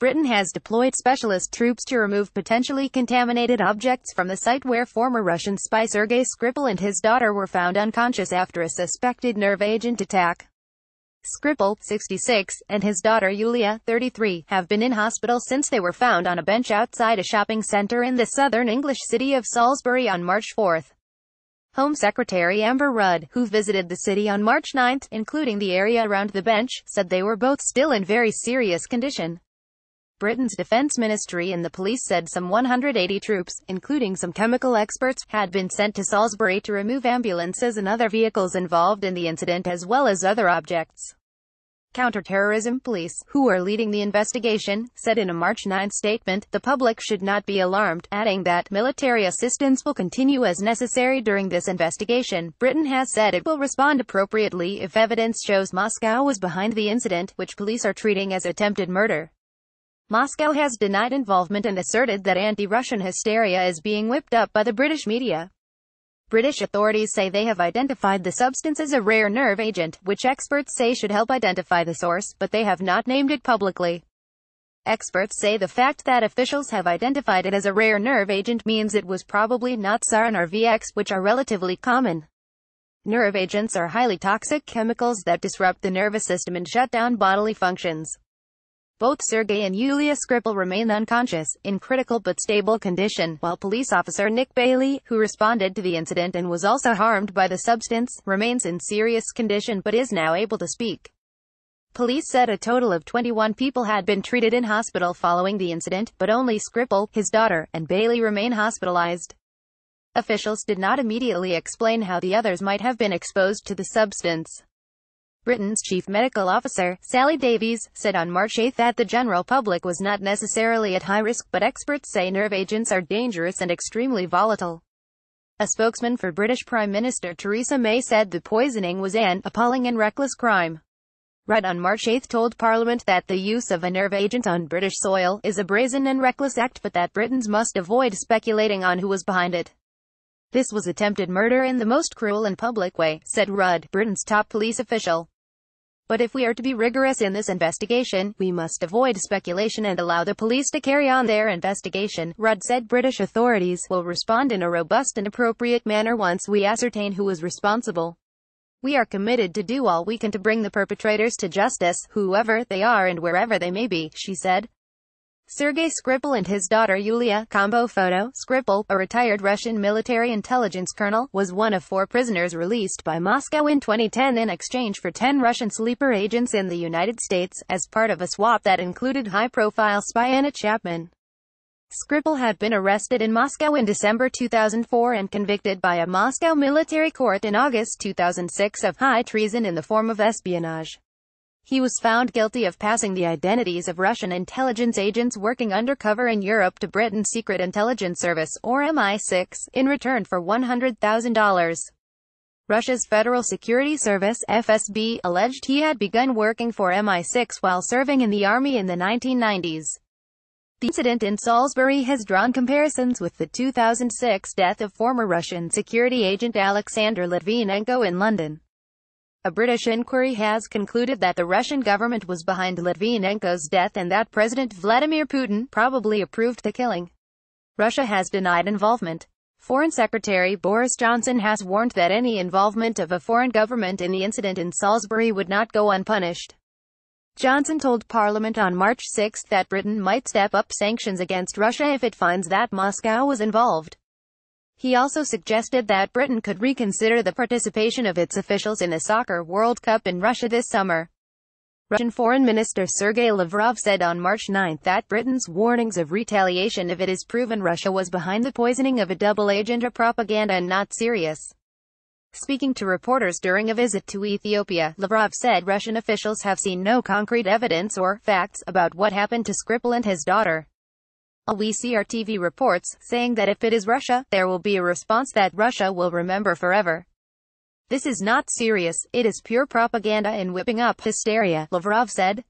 Britain has deployed specialist troops to remove potentially contaminated objects from the site where former Russian spy Sergei Skripal and his daughter were found unconscious after a suspected nerve agent attack. Skripal, 66, and his daughter Yulia, 33, have been in hospital since they were found on a bench outside a shopping centre in the southern English city of Salisbury on March 4. Home Secretary Amber Rudd, who visited the city on March 9, including the area around the bench, said they were both still in very serious condition. Britain's Defence Ministry and the police said some 180 troops, including some chemical experts, had been sent to Salisbury to remove ambulances and other vehicles involved in the incident as well as other objects. Counterterrorism police, who are leading the investigation, said in a March 9 statement, the public should not be alarmed, adding that military assistance will continue as necessary during this investigation. Britain has said it will respond appropriately if evidence shows Moscow was behind the incident, which police are treating as attempted murder. Moscow has denied involvement and asserted that anti-Russian hysteria is being whipped up by the British media. British authorities say they have identified the substance as a rare nerve agent, which experts say should help identify the source, but they have not named it publicly. Experts say the fact that officials have identified it as a rare nerve agent means it was probably not sarin or VX, which are relatively common. Nerve agents are highly toxic chemicals that disrupt the nervous system and shut down bodily functions. Both Sergei and Yulia Skripal remain unconscious, in critical but stable condition, while police officer Nick Bailey, who responded to the incident and was also harmed by the substance, remains in serious condition but is now able to speak. Police said a total of 21 people had been treated in hospital following the incident, but only Skripal, his daughter, and Bailey remain hospitalized. Officials did not immediately explain how the others might have been exposed to the substance. Britain's chief medical officer, Sally Davies, said on March 8 that the general public was not necessarily at high risk, but experts say nerve agents are dangerous and extremely volatile. A spokesman for British Prime Minister Theresa May said the poisoning was an appalling and reckless crime. Rudd on March 8 told Parliament that the use of a nerve agent on British soil is a brazen and reckless act, but that Britons must avoid speculating on who was behind it. This was attempted murder in the most cruel and public way, said Rudd, Britain's top police official. But if we are to be rigorous in this investigation, we must avoid speculation and allow the police to carry on their investigation. Rudd said British authorities will respond in a robust and appropriate manner once we ascertain who is responsible. We are committed to do all we can to bring the perpetrators to justice, whoever they are and wherever they may be, she said. Sergei Skripal and his daughter Yulia, combo photo. Skripal, a retired Russian military intelligence colonel, was one of 4 prisoners released by Moscow in 2010 in exchange for 10 Russian sleeper agents in the United States, as part of a swap that included high-profile spy Anna Chapman. Skripal had been arrested in Moscow in December 2004 and convicted by a Moscow military court in August 2006 of high treason in the form of espionage. He was found guilty of passing the identities of Russian intelligence agents working undercover in Europe to Britain's Secret Intelligence Service, or MI6, in return for $100,000. Russia's Federal Security Service, FSB, alleged he had begun working for MI6 while serving in the army in the 1990s. The incident in Salisbury has drawn comparisons with the 2006 death of former Russian security agent Alexander Litvinenko in London. A British inquiry has concluded that the Russian government was behind Litvinenko's death and that President Vladimir Putin probably approved the killing. Russia has denied involvement. Foreign Secretary Boris Johnson has warned that any involvement of a foreign government in the incident in Salisbury would not go unpunished. Johnson told Parliament on March 6 that Britain might step up sanctions against Russia if it finds that Moscow was involved. He also suggested that Britain could reconsider the participation of its officials in the Soccer World Cup in Russia this summer. Russian Foreign Minister Sergei Lavrov said on March 9 that Britain's warnings of retaliation if it is proven Russia was behind the poisoning of a double agent are propaganda and not serious. Speaking to reporters during a visit to Ethiopia, Lavrov said Russian officials have seen no concrete evidence or facts about what happened to Skripal and his daughter. All we see are TV reports, saying that if it is Russia, there will be a response that Russia will remember forever. This is not serious, it is pure propaganda and whipping up hysteria, Lavrov said.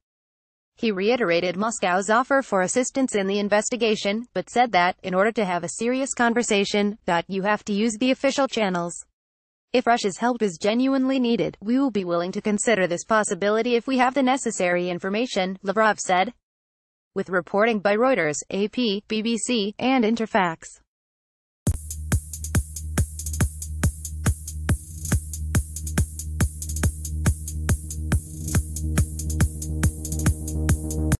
He reiterated Moscow's offer for assistance in the investigation, but said that, in order to have a serious conversation, you have to use the official channels. If Russia's help is genuinely needed, we will be willing to consider this possibility if we have the necessary information, Lavrov said. with reporting by Reuters, AP, BBC, and Interfax.